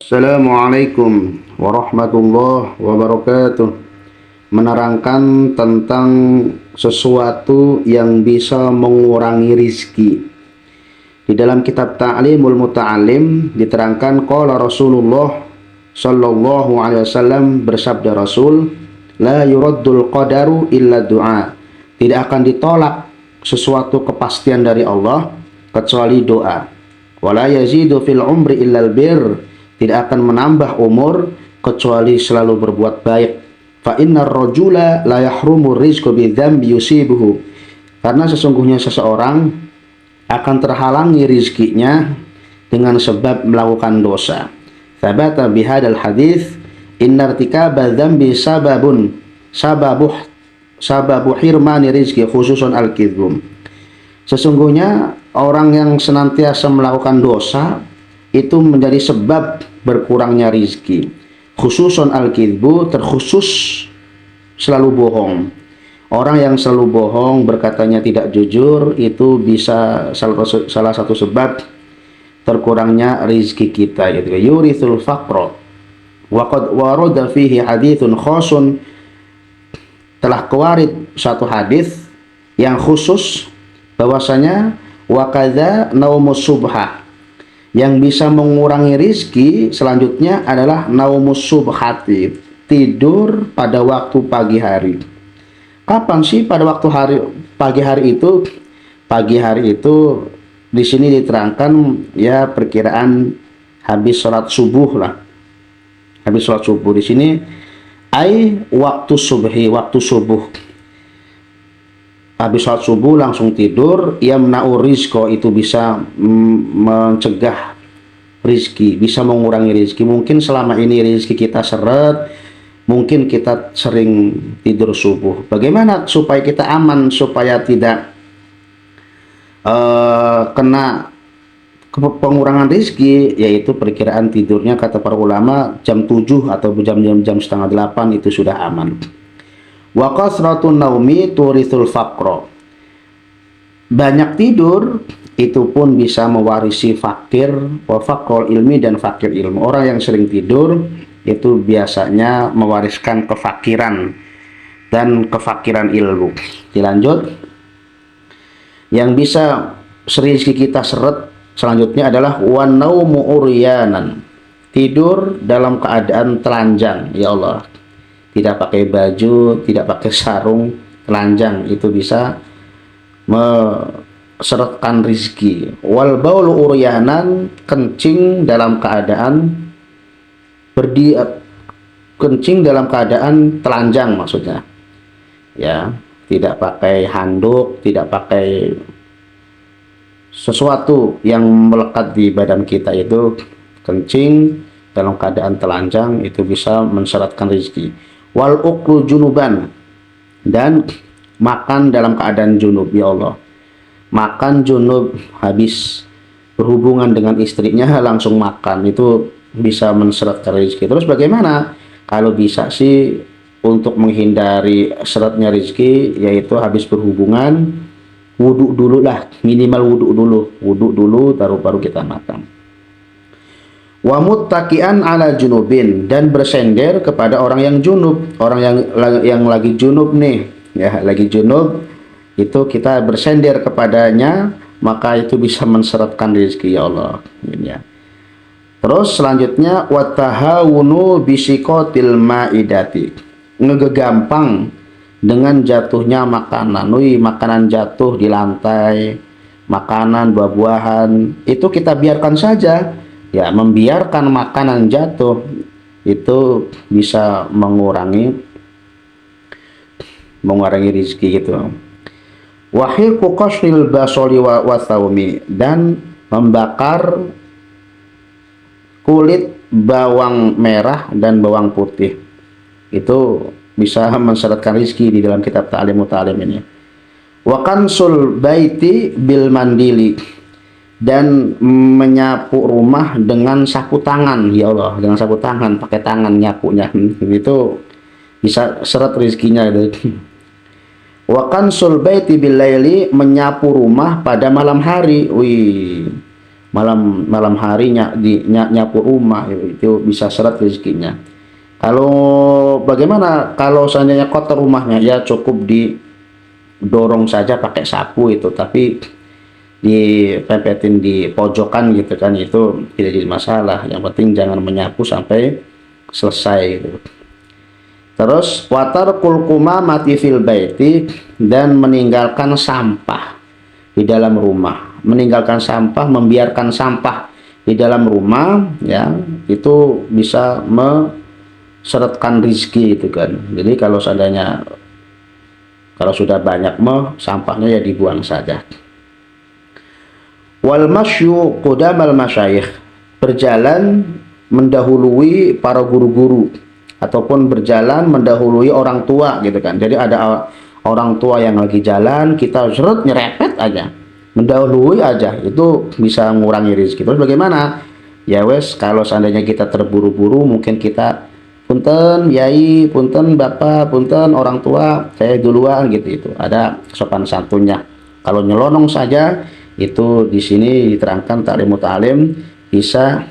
Assalamualaikum warahmatullahi wabarakatuh. Menerangkan tentang sesuatu yang bisa mengurangi rizki. Di dalam kitab Ta'limul Muta'alim diterangkan qala Rasulullah sallallahu alaihi wasallam, bersabda Rasul, la yuraddul qadaru illa du'a. Tidak akan ditolak sesuatu kepastian dari Allah kecuali doa. Wala yazidu fil umri illal bir. Tidak akan menambah umur kecuali selalu berbuat baik. Fa innar rajula la yahrumu rizqu bi dzambi yusibuhu. Karena sesungguhnya seseorang akan terhalangi rizkinya dengan sebab melakukan dosa. Tsabata bihadzal hadits inna irtikaba dzambi sababu hirmani rizqi khususun al-kidhum. Sesungguhnya orang yang senantiasa melakukan dosa itu menjadi sebab berkurangnya rizki. Khususun al-kidhbu, terkhusus selalu bohong. Orang yang selalu bohong, berkatanya tidak jujur, itu bisa salah satu sebab terkurangnya rizki kita, yaitu yurithul faqra. Wa qad warada fihi haditsun khasun. Telah kewarid satu hadis yang khusus bahwasanya wa kadza naumus subha. Yang bisa mengurangi rizki selanjutnya adalah naumus subhati, tidur pada waktu pagi hari. Kapan sih pada waktu pagi hari itu? Pagi hari itu di sini diterangkan ya perkiraan habis sholat subuh lah. Habis sholat subuh di sini waktu subhi, waktu subuh. Habis sholat subuh langsung tidur, yamna'u rizqo, itu bisa mencegah rizki, bisa mengurangi rizki. Mungkin selama ini rizki kita seret, mungkin kita sering tidur subuh. Bagaimana supaya kita aman, supaya tidak kena pengurangan rizki, yaitu perkiraan tidurnya kata para ulama jam 7 atau jam setengah 8 itu sudah aman. Wa kasratun naumi turithul faqra. Banyak tidur itu pun bisa mewarisi fakir, wa faqrul ilmi, dan fakir ilmu. Orang yang sering tidur itu biasanya mewariskan kefakiran dan kefakiran ilmu. Dilanjut, yang bisa rizki kita seret selanjutnya adalah wa naumu uryanan. Tidur dalam keadaan telanjang, ya Allah. Tidak pakai baju, tidak pakai sarung, telanjang, itu bisa meseretkan rizki. Wal baulu uryanan, kencing dalam keadaan kencing dalam keadaan telanjang maksudnya. Ya, tidak pakai handuk, tidak pakai sesuatu yang melekat di badan kita, itu kencing dalam keadaan telanjang, itu bisa menseretkan rizki. Wal uklu junuban, dan makan dalam keadaan junub, ya Allah. Makan junub, habis berhubungan dengan istrinya langsung makan, itu bisa menseretkan rezeki. Terus bagaimana? Kalau bisa sih untuk menghindari seretnya rezeki, yaitu habis berhubungan wudhu dulu lah, minimal wudhu dulu baru kita makan. Wa muttaqian ala junubin, dan bersender kepada orang yang junub. Orang yang lagi junub nih, ya lagi junub, itu kita bersender kepadanya, maka itu bisa menseretkan rezeki, ya Allah. Ya. Terus selanjutnya wa tahawunu bisikotil maidati, ngegampang dengan jatuhnya makanan. Makanan jatuh di lantai, makanan buah-buahan, itu kita biarkan saja. Ya, membiarkan makanan jatuh itu bisa mengurangi rizki gitu. Wahil qasril basoli wa thawmi, dan membakar kulit bawang merah dan bawang putih, itu bisa menseretkan rizki di dalam kitab Ta'lim Muta'alim ini. Wa kansul baiti bil mandili, dan menyapu rumah dengan sapu tangan, ya Allah, dengan sapu tangan, pakai tangan nyapunya, itu bisa seret rizkinya itu. Wa kansul baiti bil laili, menyapu rumah pada malam hari. malam hari nyapu rumah, itu bisa seret rezekinya. Kalau bagaimana kalau seandainya kotor rumahnya, ya cukup didorong saja pakai sapu itu, tapi dipempetin di pojokan gitu kan, itu tidak jadi masalah. Yang penting jangan menyapu sampai selesai gitu. Terus watar kulkuma mati fil baiti, dan meninggalkan sampah di dalam rumah. Meninggalkan sampah, membiarkan sampah di dalam rumah, ya itu bisa seretkan rizki itu kan. Jadi kalau seandainya kalau sudah banyak sampahnya ya dibuang saja. Wal masyu qudamal masyayikh, berjalan mendahului para guru-guru ataupun berjalan mendahului orang tua gitu kan. Jadi ada orang tua yang lagi jalan, kita seret nyerepet aja, mendahului aja, itu bisa mengurangi rezeki. Terus bagaimana? Ya wes, kalau seandainya kita terburu-buru, mungkin kita punten yai, punten bapak, punten orang tua, saya duluan gitu. Itu ada sopan santunnya. Kalau nyelonong saja, itu di sini diterangkan ta'limut ta'lim bisa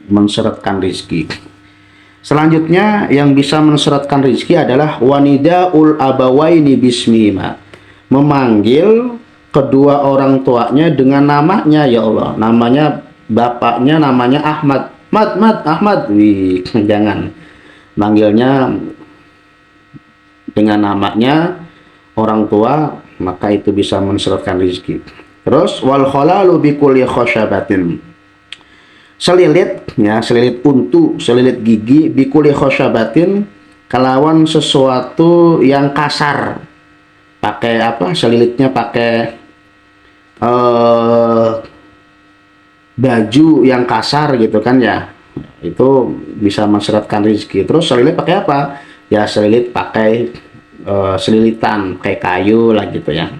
menseretkan rezeki. Selanjutnya yang bisa menseretkan rezeki adalah wanidaul abawaini bismihima, memanggil kedua orang tuanya dengan namanya. Ya Allah, namanya bapaknya namanya Ahmad, Ahmad, wih, jangan manggilnya dengan namanya orang tua, maka itu bisa menseretkan rezeki. Terus wal khalalu bi kulli khasyabatin, selilit ya, selilit untu, selilit gigi, bi kulli khasyabatin, kalawan sesuatu yang kasar. Pakai apa? Selilitnya pakai baju yang kasar gitu kan ya. Itu bisa menseretkan rezeki. Terus selilit pakai apa? Ya selilit pakai selilitan kayak kayu lah gitu ya.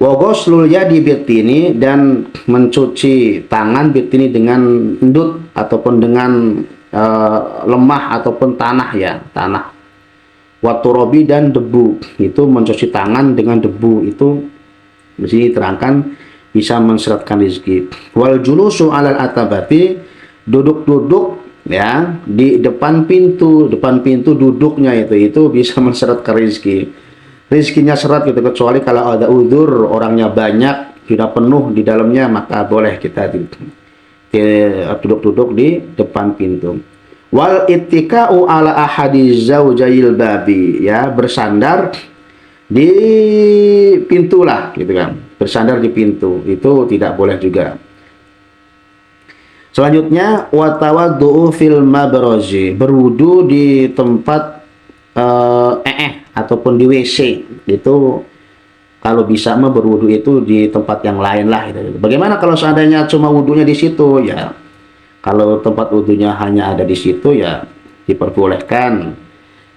Wa ghuslul yadi bitini, dan mencuci tangan bitini dengan endut ataupun dengan lemah ataupun tanah ya, tanah. Wa turabi, dan debu, itu mencuci tangan dengan debu, itu mesti diterangkan bisa menseretkan rezeki. Wal julusu alal atabati, duduk-duduk ya di depan pintu duduknya itu bisa menseretkan rezeki. Rezekinya seret gitu, kecuali kalau ada udzur, orangnya banyak, sudah penuh di dalamnya, maka boleh kita duduk-duduk di depan pintu. Wal ittika'u ala ahadi zaujail babi, ya bersandar di pintu lah gitu kan, bersandar di pintu itu tidak boleh juga. Selanjutnya watawaddu'u fil mabrazi, berwudu di tempat ataupun di WC, itu kalau bisa mah berwudu itu di tempat yang lain lah gitu. Bagaimana kalau seandainya cuma wudunya di situ? Ya kalau tempat wudunya hanya ada di situ ya diperbolehkan.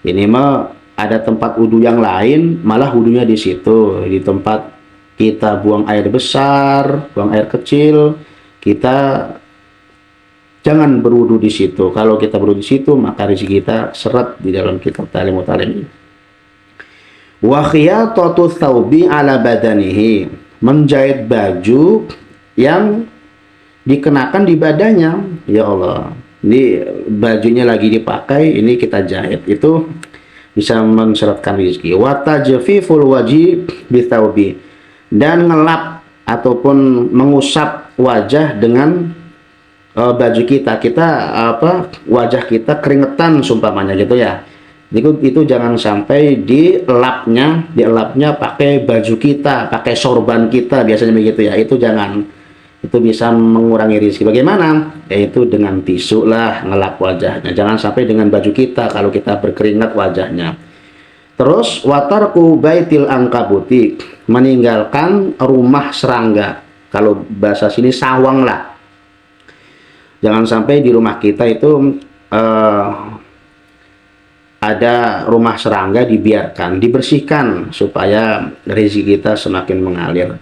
Ini mah ada tempat wudu yang lain, malah wudunya di situ, di tempat kita buang air besar, buang air kecil, kita jangan berwudu di situ. Kalau kita berwudu di situ, maka rezeki kita seret di dalam kitab ta'limut ta'lim ini. Wa khiyatatu thawbi ala badanihi, menjahit baju yang dikenakan di badannya. Ya Allah, ini bajunya lagi dipakai, ini kita jahit, itu bisa menseretkan rezeki. Wa tajfiful wajhi bithawbi, dan ngelap ataupun mengusap wajah dengan baju kita wajah kita keringetan sumpamanya gitu ya. Itu jangan sampai dielapnya pakai baju kita, pakai sorban kita, biasanya begitu ya. Itu jangan, itu bisa mengurangi rezeki. Bagaimana? Yaitu dengan tisu lah ngelap wajahnya, jangan sampai dengan baju kita kalau kita berkeringat wajahnya. Terus watarku baitil angkabuti, meninggalkan rumah serangga, kalau bahasa sini sawang lah. Jangan sampai di rumah kita itu ada rumah serangga, dibiarkan, dibersihkan supaya rezeki kita semakin mengalir.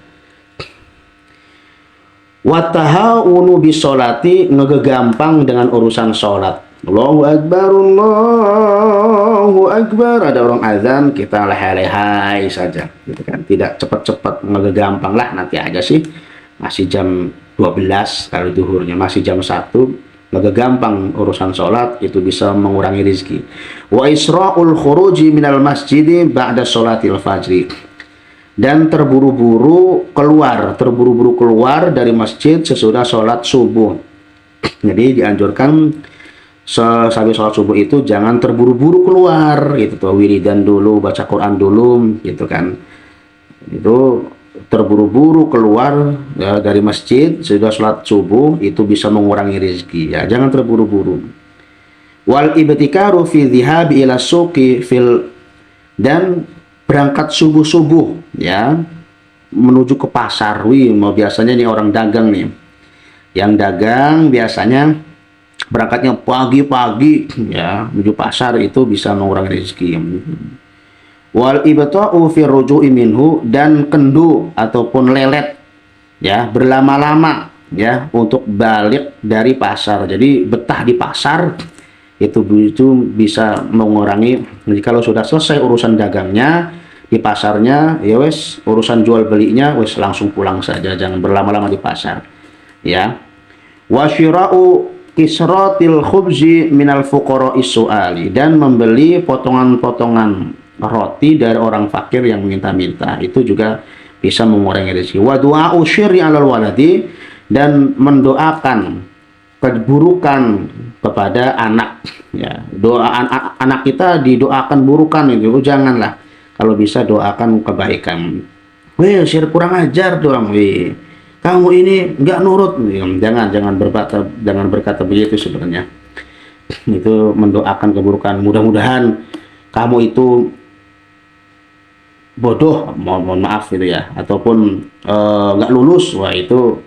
Watahawunu bisolati, ngegampang dengan urusan sholat. Allahu Akbar, Allahu Akbar, ada orang azan, kita lehai-lehai saja gitu kan, tidak cepat-cepat, ngegampang lah, nanti aja sih, masih jam 12 kalau duhurnya masih jam 1, maka gampang urusan sholat, itu bisa mengurangi rizki. Wa isra'ul khuruji minal masjidi ba'da sholatil fajri, dan terburu-buru keluar dari masjid sesudah sholat subuh. Jadi dianjurkan sampai sholat subuh itu jangan terburu-buru keluar gitu tuh, wiridan dulu, baca Quran dulu gitu kan. Itu terburu-buru keluar ya, dari masjid sudah sholat subuh, itu bisa mengurangi rezeki ya, jangan terburu-buru. Wal ibtikaru fi dhihabi ila suqi fil, dan berangkat subuh-subuh ya menuju ke pasar. Mau biasanya nih orang dagang nih, yang dagang biasanya berangkatnya pagi-pagi ya menuju pasar, itu bisa mengurangi rezeki. Wal ibta'u fi ruju'i minhu, dan kendu ataupun lelet ya berlama-lama ya untuk balik dari pasar. Jadi betah di pasar itu bisa mengurangi. Jadi kalau sudah selesai urusan dagangnya di pasarnya, ya wes urusan jual belinya wes langsung pulang saja, jangan berlama-lama di pasar ya. Wa syira'u kisratil khubzi minal fuqara'is su'ali, dan membeli potongan-potongan roti dari orang fakir yang minta-minta, itu juga bisa mengurangi rezeki. Wa du'a'u syirri 'alal waladi, dan mendoakan keburukan kepada anak ya. Doa anak kita didoakan burukan itu janganlah, kalau bisa doakan kebaikan. Weh, sir kurang ajar doang, weh kamu ini nggak nurut. Jangan berkata begitu sebenarnya. Itu mendoakan keburukan. Mudah-mudahan kamu itu bodoh, mohon maaf gitu ya, ataupun nggak lulus. Wah, itu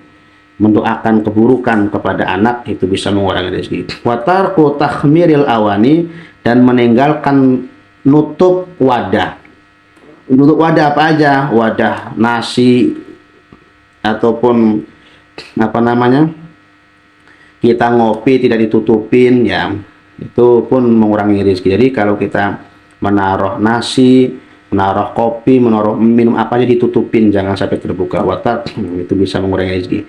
mendoakan keburukan kepada anak, itu bisa mengurangi rezeki. Wa tarku takhmiril awani, dan meninggalkan nutup wadah. Nutup wadah apa aja? Wadah nasi ataupun apa namanya, kita ngopi tidak ditutupin ya, itu pun mengurangi rezeki. Jadi kalau kita menaruh nasi, menaruh kopi, menaruh minum apa aja ditutupin, jangan sampai terbuka watak, itu bisa mengurangi rezeki.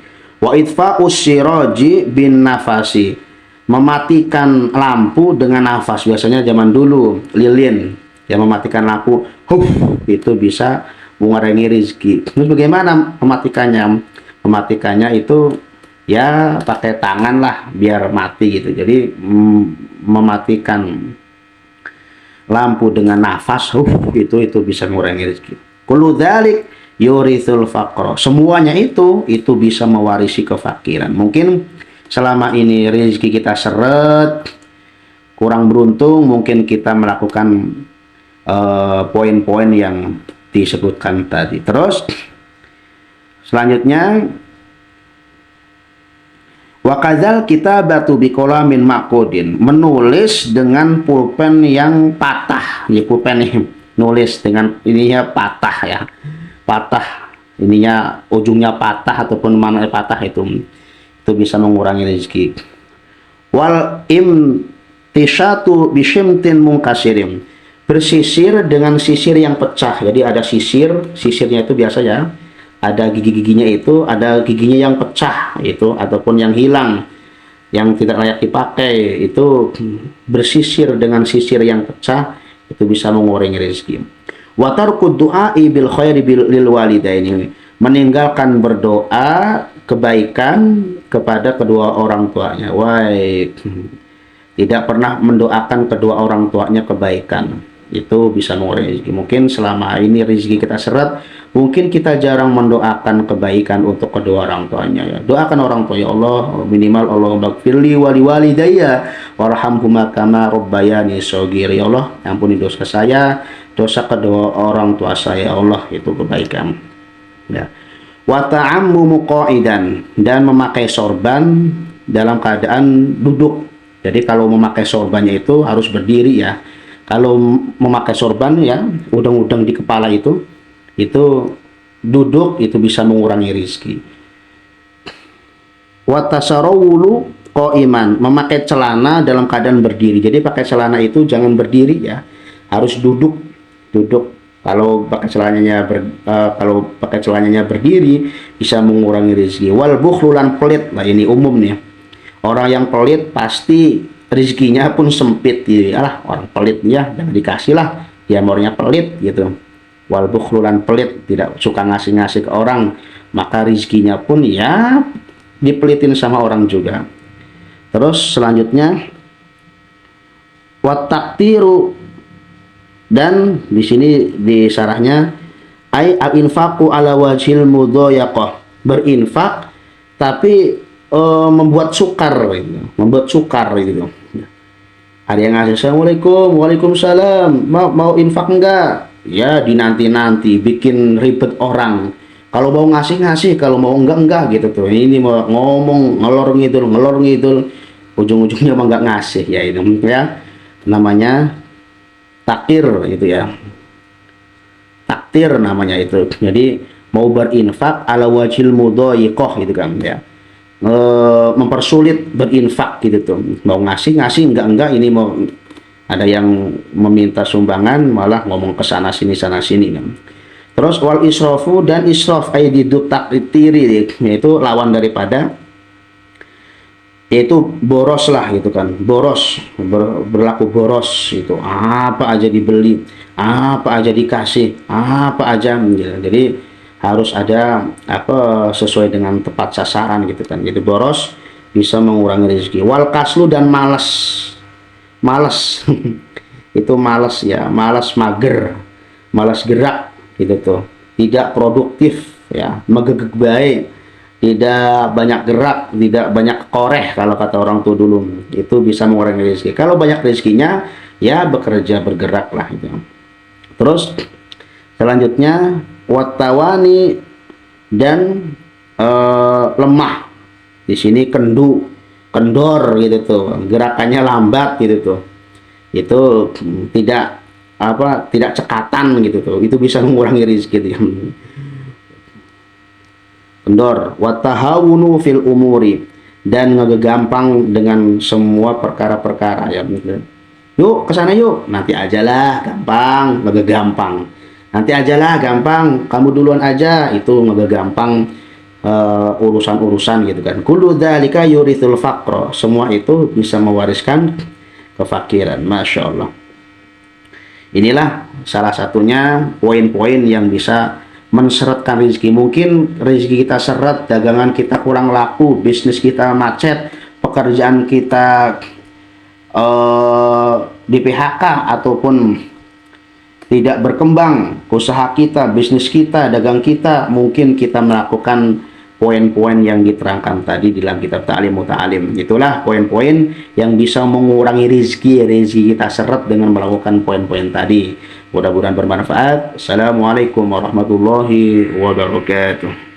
Wa itfa'us siraji bin nafasi, mematikan lampu dengan nafas. Biasanya zaman dulu lilin yang mematikan lampu, itu bisa mengurangi rezeki. Terus bagaimana mematikannya? Mematikannya itu ya pakai tangan lah biar mati gitu. Jadi mematikan lampu dengan nafas, itu bisa mengurangi rezeki. Kullu dzalik yurithul faqra, semuanya itu bisa mewarisi kefakiran. Mungkin selama ini rezeki kita seret, kurang beruntung, mungkin kita melakukan poin-poin yang disebutkan tadi. Terus selanjutnya, wakadzal kitabatu biqalamin maqudin, menulis dengan pulpen yang patah. Ya, pulpen nih nulis dengan ininya patah ya, patah ininya, ujungnya patah ataupun mana patah, itu bisa mengurangi rezeki. Wal imtishatu bisyimtin munkasirim, bersisir dengan sisir yang pecah. Jadi ada sisirnya itu biasa ya, ada gigi-giginya, itu ada giginya yang pecah itu, ataupun yang hilang, yang tidak layak dipakai, itu bersisir dengan sisir yang pecah, itu bisa mengurangi rezeki. Wa tarku du'a'i bil khairi lil walidaini, meninggalkan berdoa kebaikan kepada kedua orang tuanya. Tidak pernah mendoakan kedua orang tuanya kebaikan, itu bisa mengurangi rezeki. Mungkin selama ini rezeki kita seret, mungkin kita jarang mendoakan kebaikan untuk kedua orang tuanya ya. Doakan orang tua, ya Allah, minimal Allahumma gfirli wa liwalidayya warhamhuma kama rabbayani shaghir. Ya Allah, ampuni dosa saya, dosa kedua orang tua saya, ya Allah, itu kebaikan ya. Wa ta'ammumu qa'idan, dan memakai sorban dalam keadaan duduk. Jadi kalau memakai sorbannya itu harus berdiri ya. Kalau memakai sorban ya, udang-udang di kepala itu duduk, itu bisa mengurangi rezeki. Wa tasarawulu qa'iman, memakai celana dalam keadaan berdiri. Jadi pakai celana itu jangan berdiri ya, harus duduk Kalau pakai celananya berdiri bisa mengurangi rezeki. Wal bukhlulan pelit. Nah, ini umum nih. Orang yang pelit pasti rezekinya pun sempit gitu. Alah, orang pelit ya, jangan dikasih lah. Dia maunya pelit gitu. Wal bukhlulan pelit, tidak suka ngasih-ngasih ke orang, maka rezekinya pun ya dipelitin sama orang juga. Terus selanjutnya wat taktiru, dan di sini di sarahnya ai al infaqu ala wajhil mudhayaqah, berinfak tapi membuat sukar gitu. Membuat sukar gitu. Ada yang ngasih assalamualaikum, waalaikumsalam, mau infak enggak? Ya dinanti-nanti, bikin ribet orang. Kalau mau ngasih, kalau mau enggak gitu tuh. Ini mau ngomong ngelor ngidul, ujung-ujungnya mah enggak ngasih ya, itu ya namanya takdir gitu ya. Takdir namanya itu. Jadi mau berinfak ala wajil mudhayiqah gitu kan ya. Mempersulit berinfak gitu tuh. Mau ngasih enggak, ini mau ada yang meminta sumbangan malah ngomong ke sana sini kan. Terus wal israfu, dan israf aididu taktiri, yaitu lawan daripada yaitu boros lah gitu kan. Boros, berlaku boros itu, apa aja dibeli, apa aja dikasih, apa aja gitu. Jadi harus ada apa sesuai dengan tepat sasaran gitu kan. Itu boros bisa mengurangi rezeki. Wal kaslu, dan malas itu malas ya, malas mager, malas gerak gitu tuh, tidak produktif ya, megegeg baik, tidak banyak gerak, tidak banyak koreh kalau kata orang tua dulu. Itu bisa mengurangi rezeki. Kalau banyak rezekinya ya bekerja, bergerak lah itu. Terus selanjutnya watawani, dan lemah. Di sini kendor gitu tuh, gerakannya lambat gitu tuh. Itu tidak cekatan gitu tuh. Itu bisa mengurangi rezeki gitu. Kendor, watahawunu fil umuri, dan ngegampang dengan semua perkara-perkara ya. Yuk kesana yuk, nanti ajalah, gampang, ngegampang. Nanti ajalah, gampang, kamu duluan aja, itu ngegampang urusan-urusan gitu kan. Kullu dzalika yurithul faqra, semua itu bisa mewariskan kefakiran. Masya Allah. Inilah salah satunya poin-poin yang bisa menseretkan rezeki. Mungkin rezeki kita seret, dagangan kita kurang laku, bisnis kita macet, pekerjaan kita di PHK ataupun tidak berkembang, usaha kita, bisnis kita, dagang kita, mungkin kita melakukan poin-poin yang diterangkan tadi di dalam kitab Ta'lim Muta'alim. Itulah poin-poin yang bisa mengurangi rezeki kita seret dengan melakukan poin-poin tadi. Mudah-mudahan bermanfaat. Assalamualaikum warahmatullahi wabarakatuh.